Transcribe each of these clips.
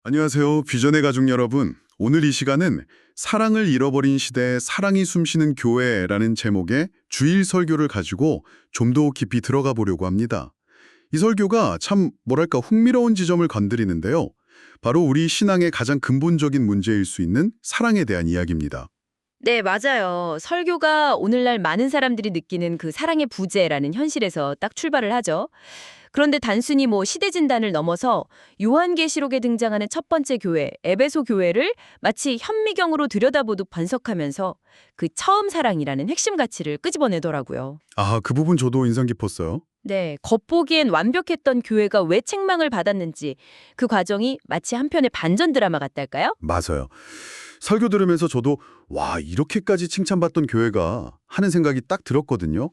안녕하세요. 비전의 가족 여러분. 오늘 이 시간은 사랑을 잃어버린 시대에 사랑이 숨쉬는 교회라는 제목의 주일 설교를 가지고 좀 더 깊이 들어가 보려고 합니다. 이 설교가 참 뭐랄까 흥미로운 지점을 건드리는데요. 바로 우리 신앙의 가장 근본적인 문제일 수 있는 사랑에 대한 이야기입니다. 네, 맞아요. 설교가 오늘날 많은 사람들이 느끼는 그 사랑의 부재라는 현실에서 딱 출발을 하죠. 그런데 단순히 시대 진단을 넘어서 요한계시록에 등장하는 첫 번째 교회, 에베소 교회를 마치 현미경으로 들여다보듯 분석하면서 그 처음 사랑이라는 핵심 가치를 끄집어내더라고요. 아, 그 부분 저도 인상 깊었어요. 네, 겉보기엔 완벽했던 교회가 왜 책망을 받았는지 그 과정이 마치 한편의 반전 드라마 같달까요? 맞아요. 설교 들으면서 저도 와, 이렇게까지 칭찬받던 교회가 하는 생각이 딱 들었거든요.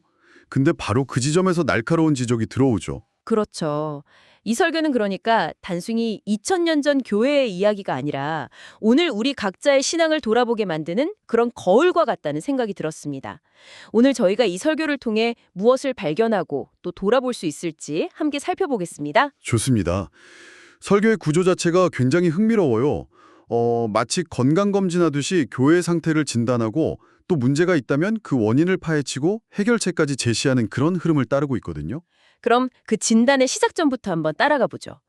근데 바로 그 지점에서 날카로운 지적이 들어오죠. 그렇죠. 이 설교는 그러니까 단순히 2000년 전 교회의 이야기가 아니라 오늘 우리 각자의 신앙을 돌아보게 만드는 그런 거울과 같다는 생각이 들었습니다. 오늘 저희가 이 설교를 통해 무엇을 발견하고 또 돌아볼 수 있을지 함께 살펴보겠습니다. 좋습니다. 설교의 구조 자체가 굉장히 흥미로워요. 마치 건강검진하듯이 교회 상태를 진단하고 또 문제가 있다면 그 원인을 파헤치고 해결책까지 제시하는 그런 흐름을 따르고 있거든요. 그럼 그 진단의 시작점부터 한번 따라가 보죠.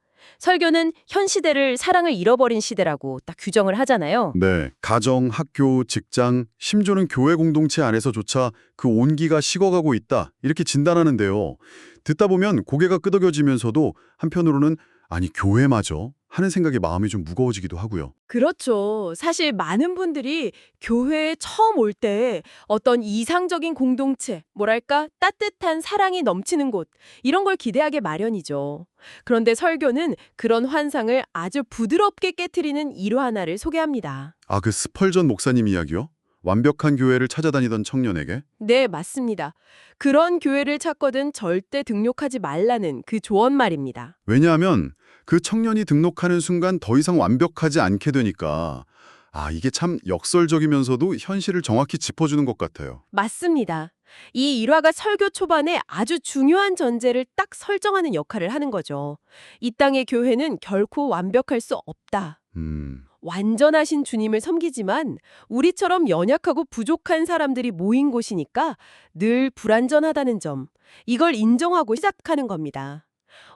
설교는 현 시대를 사랑을 잃어버린 시대라고 딱 규정을 하잖아요. 네, 가정, 학교, 직장, 심지어는 교회 공동체 안에서조차 그 온기가 식어가고 있다. 이렇게 진단하는데요. 듣다 보면 고개가 끄덕여지면서도 한편으로는 아니 교회마저 하는 생각에 마음이 좀 무거워지기도 하고요. 그렇죠. 사실 많은 분들이 교회에 처음 올 때 어떤 이상적인 공동체, 뭐랄까, 따뜻한 사랑이 넘치는 곳, 이런 걸 기대하게 마련이죠. 그런데 설교는 그런 환상을 아주 부드럽게 깨트리는 일화 하나를 소개합니다. 아, 그 스펄전 목사님 이야기요? 완벽한 교회를 찾아다니던 청년에게? 네, 맞습니다. 그런 교회를 찾거든 절대 등록하지 말라는 그 조언 말입니다. 왜냐하면 그 청년이 등록하는 순간 더 이상 완벽하지 않게 되니까 아, 이게 참 역설적이면서도 현실을 정확히 짚어주는 것 같아요. 맞습니다. 이 일화가 설교 초반에 아주 중요한 전제를 딱 설정하는 역할을 하는 거죠. 이 땅의 교회는 결코 완벽할 수 없다. 음, 완전하신 주님을 섬기지만 우리처럼 연약하고 부족한 사람들이 모인 곳이니까 늘 불완전하다는 점, 이걸 인정하고 시작하는 겁니다.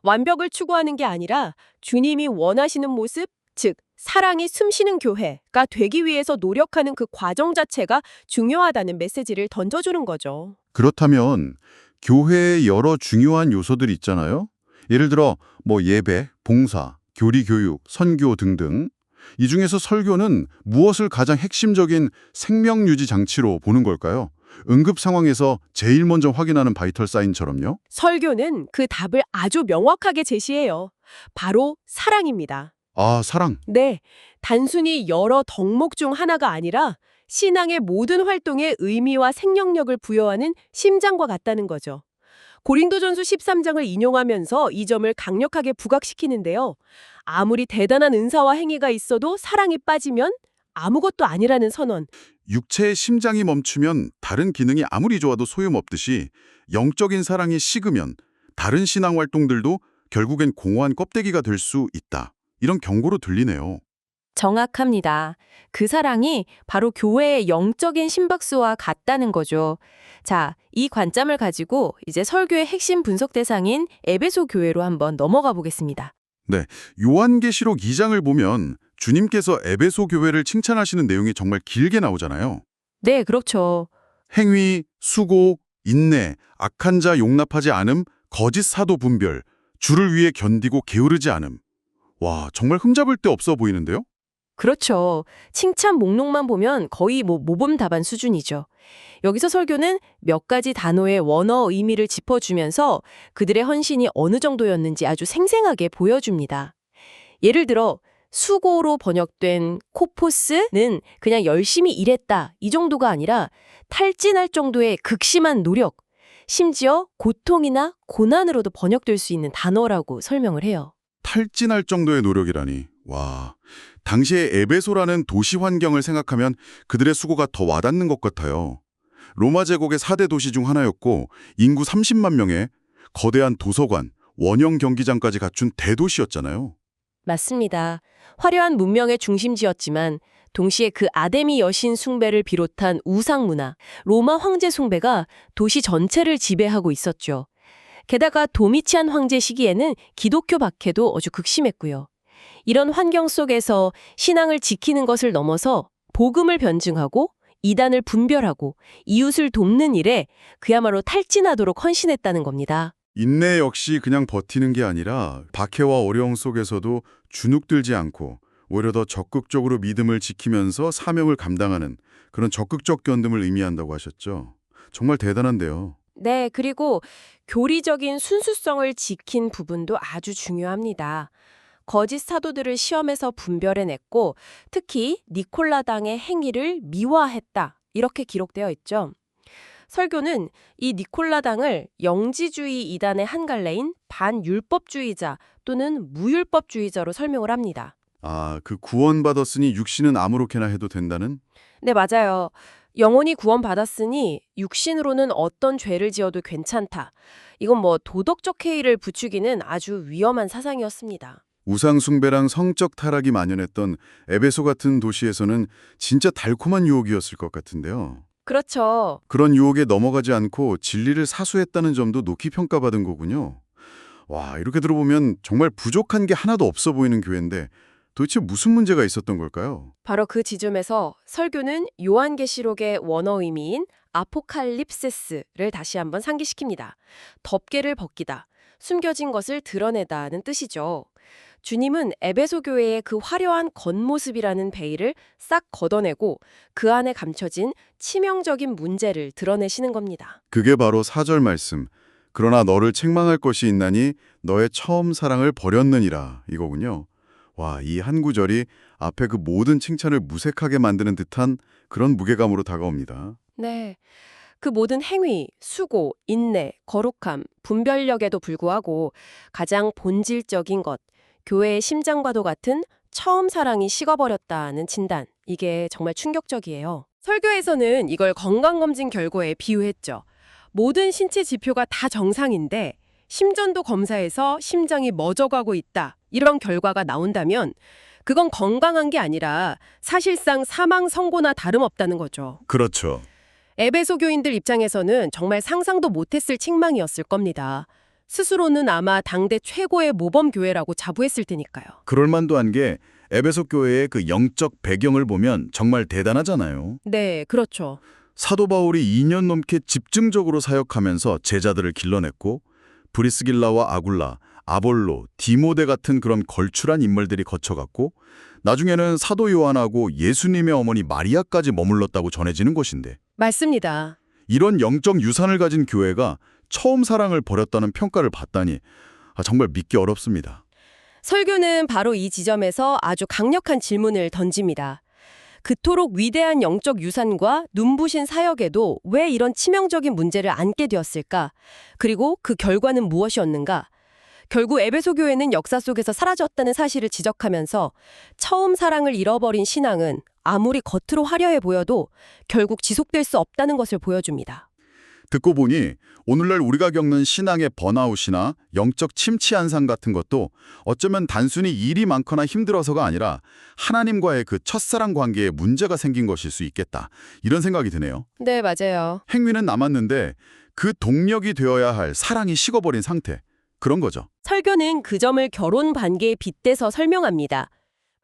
완벽을 추구하는 게 아니라 주님이 원하시는 모습, 즉 사랑이 숨쉬는 교회가 되기 위해서 노력하는 그 과정 자체가 중요하다는 메시지를 던져주는 거죠. 그렇다면 교회의 여러 중요한 요소들이 있잖아요. 예를 들어 예배, 봉사, 교리 교육, 선교 등등. 이 중에서 설교는 무엇을 가장 핵심적인 생명 유지 장치로 보는 걸까요? 응급 상황에서 제일 먼저 확인하는 바이털 사인처럼요. 설교는 그 답을 아주 명확하게 제시해요. 바로 사랑입니다. 아, 사랑. 네, 단순히 여러 덕목 중 하나가 아니라 신앙의 모든 활동에 의미와 생명력을 부여하는 심장과 같다는 거죠. 고린도전서 13장을 인용하면서 이 점을 강력하게 부각시키는데요. 아무리 대단한 은사와 행위가 있어도 사랑이 빠지면 아무것도 아니라는 선언. 육체의 심장이 멈추면 다른 기능이 아무리 좋아도 소용없듯이 영적인 사랑이 식으면 다른 신앙 활동들도 결국엔 공허한 껍데기가 될 수 있다. 이런 경고로 들리네요. 정확합니다. 그 사랑이 바로 교회의 영적인 심박수와 같다는 거죠. 자, 이 관점을 가지고 이제 설교의 핵심 분석 대상인 에베소 교회로 한번 넘어가 보겠습니다. 네, 요한계시록 2장을 보면 주님께서 에베소 교회를 칭찬하시는 내용이 정말 길게 나오잖아요. 네, 그렇죠. 행위, 수고, 인내, 악한 자 용납하지 않음, 거짓 사도 분별, 주를 위해 견디고 게으르지 않음. 와, 정말 흠잡을 데 없어 보이는데요? 그렇죠. 칭찬 목록만 보면 거의 모범 답안 수준이죠. 여기서 설교는 몇 가지 단어의 원어 의미를 짚어주면서 그들의 헌신이 어느 정도였는지 아주 생생하게 보여줍니다. 예를 들어 수고로 번역된 코포스는 그냥 열심히 일했다 이 정도가 아니라 탈진할 정도의 극심한 노력, 심지어 고통이나 고난으로도 번역될 수 있는 단어라고 설명을 해요. 탈진할 정도의 노력이라니. 와, 당시에 에베소라는 도시 환경을 생각하면 그들의 수고가 더 와닿는 것 같아요. 로마 제국의 4대 도시 중 하나였고 인구 30만 명에 거대한 도서관, 원형 경기장까지 갖춘 대도시였잖아요. 맞습니다. 화려한 문명의 중심지였지만 동시에 그 아데미 여신 숭배를 비롯한 우상 문화, 로마 황제 숭배가 도시 전체를 지배하고 있었죠. 게다가 도미치안 황제 시기에는 기독교 박해도 아주 극심했고요. 이런 환경 속에서 신앙을 지키는 것을 넘어서 복음을 변증하고 이단을 분별하고 이웃을 돕는 일에 그야말로 탈진하도록 헌신했다는 겁니다. 인내 역시 그냥 버티는 게 아니라 박해와 어려움 속에서도 주눅들지 않고 오히려 더 적극적으로 믿음을 지키면서 사명을 감당하는 그런 적극적 견딤을 의미한다고 하셨죠. 정말 대단한데요. 네, 그리고 교리적인 순수성을 지킨 부분도 아주 중요합니다. 거짓 사도들을 시험에서 분별해냈고 특히 니콜라당의 행위를 미화했다. 이렇게 기록되어 있죠. 설교는 이 니콜라당을 영지주의 이단의 한 갈래인 반율법주의자 또는 무율법주의자로 설명을 합니다. 아, 그 구원받았으니 육신은 아무렇게나 해도 된다는? 네, 맞아요. 영혼이 구원받았으니 육신으로는 어떤 죄를 지어도 괜찮다. 이건 뭐 도덕적 해이를 부추기는 아주 위험한 사상이었습니다. 우상 숭배랑 성적 타락이 만연했던 에베소 같은 도시에서는 진짜 달콤한 유혹이었을 것 같은데요. 그렇죠. 그런 유혹에 넘어가지 않고 진리를 사수했다는 점도 높이 평가받은 거군요. 와, 이렇게 들어보면 정말 부족한 게 하나도 없어 보이는 교회인데 도대체 무슨 문제가 있었던 걸까요? 바로 그 지점에서 설교는 요한계시록의 원어 의미인 아포칼립시스를 다시 한번 상기시킵니다. 덮개를 벗기다, 숨겨진 것을 드러내다는 뜻이죠. 주님은 에베소 교회의 그 화려한 겉모습이라는 베일을 싹 걷어내고 그 안에 감춰진 치명적인 문제를 드러내시는 겁니다. 그게 바로 4절 말씀. 그러나 너를 책망할 것이 있나니 너의 처음 사랑을 버렸느니라 이거군요. 와, 이 한 구절이 앞에 그 모든 칭찬을 무색하게 만드는 듯한 그런 무게감으로 다가옵니다. 네. 그 모든 행위, 수고, 인내, 거룩함, 분별력에도 불구하고 가장 본질적인 것, 교회의 심장과도 같은 처음 사랑이 식어버렸다는 진단. 이게 정말 충격적이에요. 설교에서는 이걸 건강검진 결과에 비유했죠. 모든 신체 지표가 다 정상인데 심전도 검사해서 심장이 멎어가고 있다. 이런 결과가 나온다면 그건 건강한 게 아니라 사실상 사망 선고나 다름없다는 거죠. 그렇죠. 에베소 교인들 입장에서는 정말 상상도 못했을 책망이었을 겁니다. 스스로는 아마 당대 최고의 모범교회라고 자부했을 테니까요. 그럴만도 한 게 에베소 교회의 그 영적 배경을 보면 정말 대단하잖아요. 네, 그렇죠. 사도 바울이 2년 넘게 집중적으로 사역하면서 제자들을 길러냈고 브리스길라와 아굴라, 아볼로, 디모데 같은 그런 걸출한 인물들이 거쳐갔고 나중에는 사도 요한하고 예수님의 어머니 마리아까지 머물렀다고 전해지는 것인데 맞습니다. 이런 영적 유산을 가진 교회가 처음 사랑을 버렸다는 평가를 받다니 정말 믿기 어렵습니다. 설교는 바로 이 지점에서 아주 강력한 질문을 던집니다. 그토록 위대한 영적 유산과 눈부신 사역에도 왜 이런 치명적인 문제를 안게 되었을까? 그리고 그 결과는 무엇이었는가? 결국 에베소 교회는 역사 속에서 사라졌다는 사실을 지적하면서 처음 사랑을 잃어버린 신앙은 아무리 겉으로 화려해 보여도 결국 지속될 수 없다는 것을 보여줍니다. 듣고 보니 오늘날 우리가 겪는 신앙의 번아웃이나 영적 침체 현상 같은 것도 어쩌면 단순히 일이 많거나 힘들어서가 아니라 하나님과의 그 첫사랑 관계에 문제가 생긴 것일 수 있겠다. 이런 생각이 드네요. 네, 맞아요. 행위는 남았는데 그 동력이 되어야 할 사랑이 식어버린 상태. 그런 거죠. 설교는 그 점을 결혼 관계에 빗대서 설명합니다.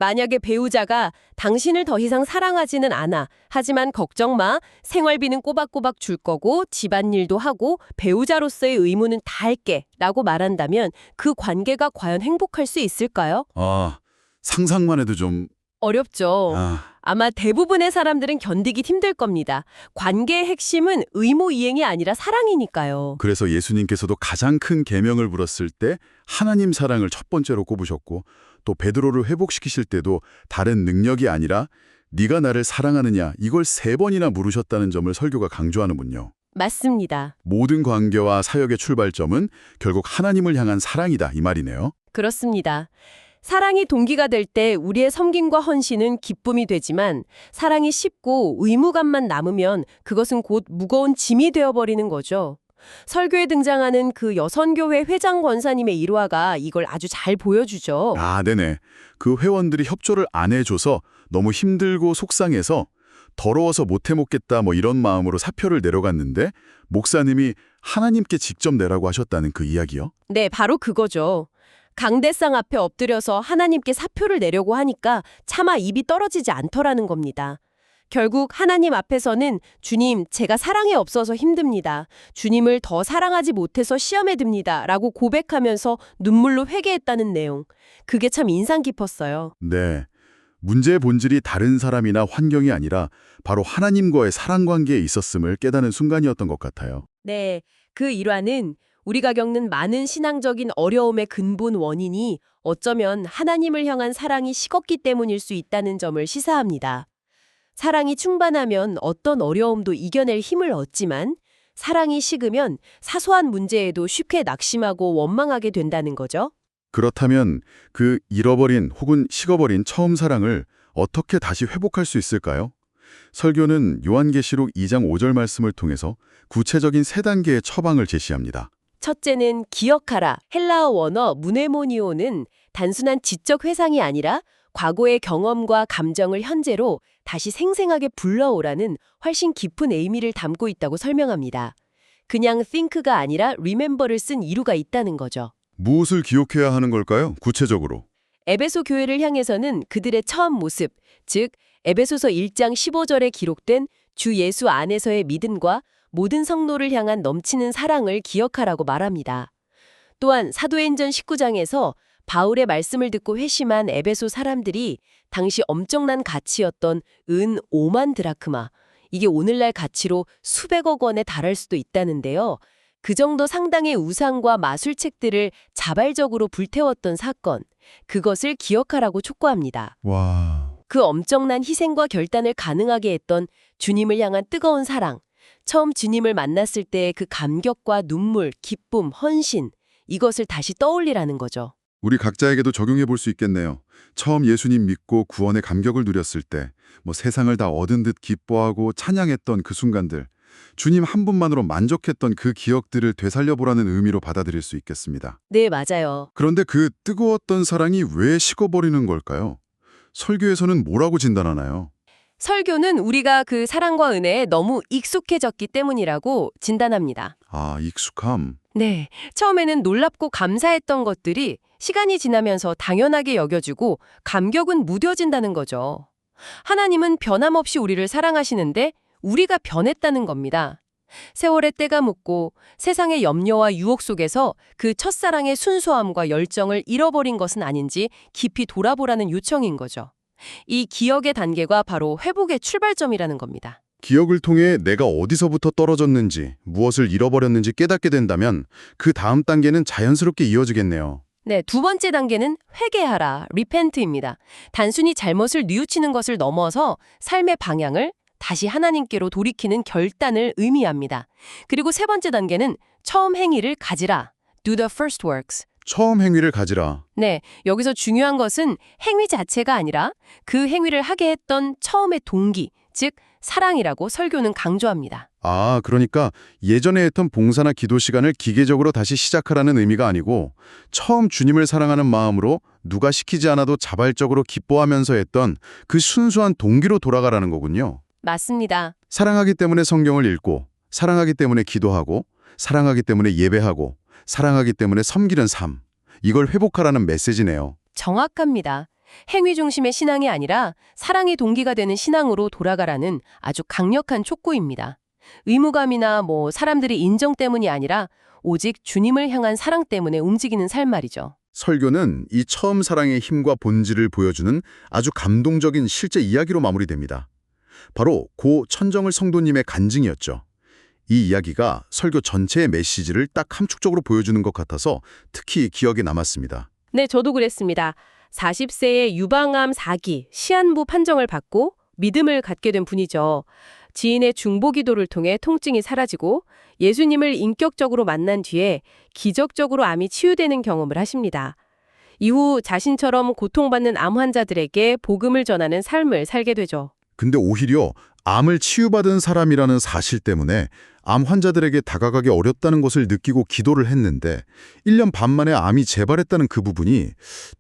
만약에 배우자가 당신을 더 이상 사랑하지는 않아. 하지만 걱정 마. 생활비는 꼬박꼬박 줄 거고 집안일도 하고 배우자로서의 의무는 다 할게. 라고 말한다면 그 관계가 과연 행복할 수 있을까요? 상상만 해도 좀... 어렵죠. 아마 대부분의 사람들은 견디기 힘들 겁니다. 관계의 핵심은 의무 이행이 아니라 사랑이니까요. 그래서 예수님께서도 가장 큰 계명을 물었을 때 하나님 사랑을 첫 번째로 꼽으셨고 또 베드로를 회복시키실 때도 다른 능력이 아니라 네가 나를 사랑하느냐 이걸 3번이나 물으셨다는 점을 설교가 강조하는군요. 맞습니다. 모든 관계와 사역의 출발점은 결국 하나님을 향한 사랑이다 이 말이네요. 그렇습니다. 사랑이 동기가 될 때 우리의 섬김과 헌신은 기쁨이 되지만 사랑이 식고 의무감만 남으면 그것은 곧 무거운 짐이 되어버리는 거죠. 설교에 등장하는 그 여선교회 회장 권사님의 일화가 이걸 아주 잘 보여주죠. 아, 네네. 그 회원들이 협조를 안 해줘서 너무 힘들고 속상해서 더러워서 못 해먹겠다 뭐 이런 마음으로 사표를 내려갔는데 목사님이 하나님께 직접 내라고 하셨다는 그 이야기요? 네, 바로 그거죠. 강대상 앞에 엎드려서 하나님께 사표를 내려고 하니까 차마 입이 떨어지지 않더라는 겁니다. 결국 하나님 앞에서는 주님, 제가 사랑이 없어서 힘듭니다. 주님을 더 사랑하지 못해서 시험에 듭니다. 라고 고백하면서 눈물로 회개했다는 내용. 그게 참 인상 깊었어요. 네. 문제의 본질이 다른 사람이나 환경이 아니라 바로 하나님과의 사랑 관계에 있었음을 깨닫는 순간이었던 것 같아요. 네, 그 일화는 우리가 겪는 많은 신앙적인 어려움의 근본 원인이 어쩌면 하나님을 향한 사랑이 식었기 때문일 수 있다는 점을 시사합니다. 사랑이 충만하면 어떤 어려움도 이겨낼 힘을 얻지만 사랑이 식으면 사소한 문제에도 쉽게 낙심하고 원망하게 된다는 거죠. 그렇다면 그 잃어버린 혹은 식어버린 처음 사랑을 어떻게 다시 회복할 수 있을까요? 설교는 요한계시록 2장 5절 말씀을 통해서 구체적인 3단계의 처방을 제시합니다. 첫째는 기억하라. 헬라어 원어 무네모니오는 단순한 지적 회상이 아니라 과거의 경험과 감정을 현재로 다시 생생하게 불러오라는 훨씬 깊은 의미를 담고 있다고 설명합니다. 그냥 think가 아니라 remember를 쓴 이유가 있다는 거죠. 무엇을 기억해야 하는 걸까요? 구체적으로. 에베소 교회를 향해서는 그들의 처음 모습, 즉 에베소서 1장 15절에 기록된 주 예수 안에서의 믿음과 모든 성도를 향한 넘치는 사랑을 기억하라고 말합니다. 또한 사도행전 19장에서 바울의 말씀을 듣고 회심한 에베소 사람들이 당시 엄청난 가치였던 은 5만 드라크마, 이게 오늘날 가치로 수백억 원에 달할 수도 있다는데요. 그 정도 상당의 우상과 마술책들을 자발적으로 불태웠던 사건, 그것을 기억하라고 촉구합니다. 와. 그 엄청난 희생과 결단을 가능하게 했던 주님을 향한 뜨거운 사랑, 처음 주님을 만났을 때의 그 감격과 눈물, 기쁨, 헌신, 이것을 다시 떠올리라는 거죠. 우리 각자에게도 적용해 볼 수 있겠네요. 처음 예수님 믿고 구원의 감격을 누렸을 때, 세상을 다 얻은 듯 기뻐하고 찬양했던 그 순간들, 주님 한 분만으로 만족했던 그 기억들을 되살려보라는 의미로 받아들일 수 있겠습니다. 네, 맞아요. 그런데 그 뜨거웠던 사랑이 왜 식어버리는 걸까요? 설교에서는 뭐라고 진단하나요? 설교는 우리가 그 사랑과 은혜에 너무 익숙해졌기 때문이라고 진단합니다. 아, 익숙함. 네, 처음에는 놀랍고 감사했던 것들이 시간이 지나면서 당연하게 여겨지고 감격은 무뎌진다는 거죠. 하나님은 변함없이 우리를 사랑하시는데 우리가 변했다는 겁니다. 세월의 때가 묻고 세상의 염려와 유혹 속에서 그 첫사랑의 순수함과 열정을 잃어버린 것은 아닌지 깊이 돌아보라는 요청인 거죠. 이 기억의 단계가 바로 회복의 출발점이라는 겁니다. 기억을 통해 내가 어디서부터 떨어졌는지, 무엇을 잃어버렸는지 깨닫게 된다면 그 다음 단계는 자연스럽게 이어지겠네요. 네, 두 번째 단계는 회개하라, repent입니다. 단순히 잘못을 뉘우치는 것을 넘어서 삶의 방향을 다시 하나님께로 돌이키는 결단을 의미합니다. 그리고 세 번째 단계는 처음 행위를 가지라, do the first works. 처음 행위를 가지라. 네, 여기서 중요한 것은 행위 자체가 아니라 그 행위를 하게 했던 처음의 동기, 즉 사랑이라고 설교는 강조합니다. 아, 그러니까 예전에 했던 봉사나 기도 시간을 기계적으로 다시 시작하라는 의미가 아니고 처음 주님을 사랑하는 마음으로 누가 시키지 않아도 자발적으로 기뻐하면서 했던 그 순수한 동기로 돌아가라는 거군요. 맞습니다. 사랑하기 때문에 성경을 읽고, 사랑하기 때문에 기도하고, 사랑하기 때문에 예배하고, 사랑하기 때문에 섬기는 삶. 이걸 회복하라는 메시지네요. 정확합니다. 행위 중심의 신앙이 아니라 사랑이 동기가 되는 신앙으로 돌아가라는 아주 강력한 촉구입니다. 의무감이나 사람들의 인정 때문이 아니라 오직 주님을 향한 사랑 때문에 움직이는 삶 말이죠. 설교는 이 처음 사랑의 힘과 본질을 보여주는 아주 감동적인 실제 이야기로 마무리됩니다. 바로 고 천정을 성도님의 간증이었죠. 이 이야기가 설교 전체의 메시지를 딱 함축적으로 보여주는 것 같아서 특히 기억에 남았습니다. 네, 저도 그랬습니다. 40세에 유방암 4기, 시한부 판정을 받고 믿음을 갖게 된 분이죠. 지인의 중보 기도를 통해 통증이 사라지고 예수님을 인격적으로 만난 뒤에 기적적으로 암이 치유되는 경험을 하십니다. 이후 자신처럼 고통받는 암 환자들에게 복음을 전하는 삶을 살게 되죠. 근데 오히려 암을 치유받은 사람이라는 사실 때문에 암 환자들에게 다가가기 어렵다는 것을 느끼고 기도를 했는데 1년 반 만에 암이 재발했다는 그 부분이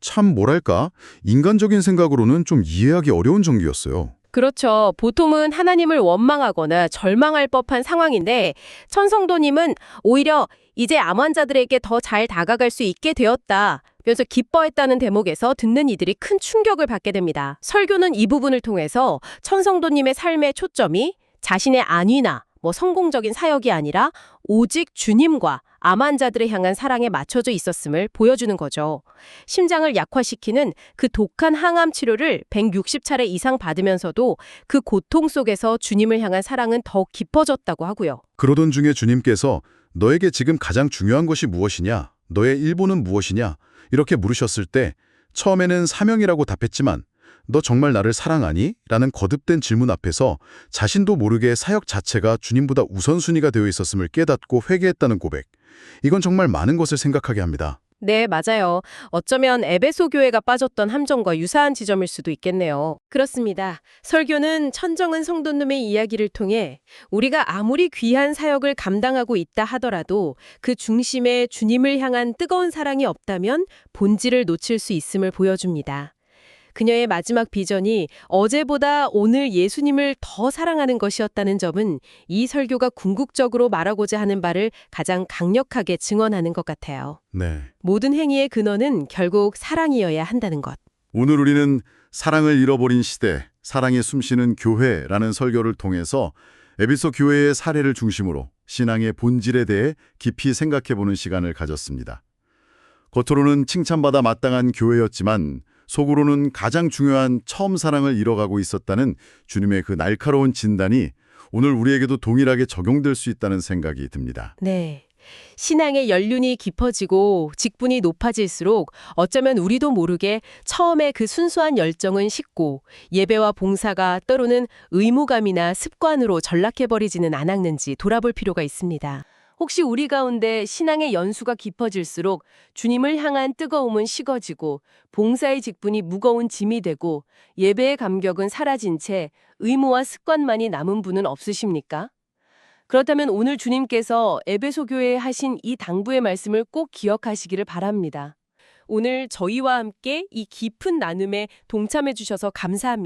참 뭐랄까 인간적인 생각으로는 좀 이해하기 어려운 전개였어요. 그렇죠. 보통은 하나님을 원망하거나 절망할 법한 상황인데 천성도님은 오히려 이제 암 환자들에게 더 잘 다가갈 수 있게 되었다. 면서 기뻐했다는 대목에서 듣는 이들이 큰 충격을 받게 됩니다. 설교는 이 부분을 통해서 천성도님의 삶의 초점이 자신의 안위나 성공적인 사역이 아니라 오직 주님과 암 환자들을 향한 사랑에 맞춰져 있었음을 보여주는 거죠. 심장을 약화시키는 그 독한 항암 치료를 160차례 이상 받으면서도 그 고통 속에서 주님을 향한 사랑은 더 깊어졌다고 하고요. 그러던 중에 주님께서 너에게 지금 가장 중요한 것이 무엇이냐? 너의 일본은 무엇이냐? 이렇게 물으셨을 때 처음에는 사명이라고 답했지만 너 정말 나를 사랑하니? 라는 거듭된 질문 앞에서 자신도 모르게 사역 자체가 주님보다 우선순위가 되어 있었음을 깨닫고 회개했다는 고백. 이건 정말 많은 것을 생각하게 합니다. 네, 맞아요. 어쩌면 에베소 교회가 빠졌던 함정과 유사한 지점일 수도 있겠네요. 그렇습니다. 설교는 천정은 성도님의 이야기를 통해 우리가 아무리 귀한 사역을 감당하고 있다 하더라도 그 중심에 주님을 향한 뜨거운 사랑이 없다면 본질을 놓칠 수 있음을 보여줍니다. 그녀의 마지막 비전이 어제보다 오늘 예수님을 더 사랑하는 것이었다는 점은 이 설교가 궁극적으로 말하고자 하는 바를 가장 강력하게 증언하는 것 같아요. 네. 모든 행위의 근원은 결국 사랑이어야 한다는 것. 오늘 우리는 사랑을 잃어버린 시대, 사랑에 숨쉬는 교회라는 설교를 통해서 에베소 교회의 사례를 중심으로 신앙의 본질에 대해 깊이 생각해보는 시간을 가졌습니다. 겉으로는 칭찬받아 마땅한 교회였지만 속으로는 가장 중요한 처음 사랑을 잃어가고 있었다는 주님의 그 날카로운 진단이 오늘 우리에게도 동일하게 적용될 수 있다는 생각이 듭니다. 네. 신앙의 연륜이 깊어지고 직분이 높아질수록 어쩌면 우리도 모르게 처음에 그 순수한 열정은 식고 예배와 봉사가 때로는 의무감이나 습관으로 전락해버리지는 않았는지 돌아볼 필요가 있습니다. 혹시 우리 가운데 신앙의 연수가 깊어질수록 주님을 향한 뜨거움은 식어지고 봉사의 직분이 무거운 짐이 되고 예배의 감격은 사라진 채 의무와 습관만이 남은 분은 없으십니까? 그렇다면 오늘 주님께서 에베소 교회에 하신 이 당부의 말씀을 꼭 기억하시기를 바랍니다. 오늘 저희와 함께 이 깊은 나눔에 동참해 주셔서 감사합니다.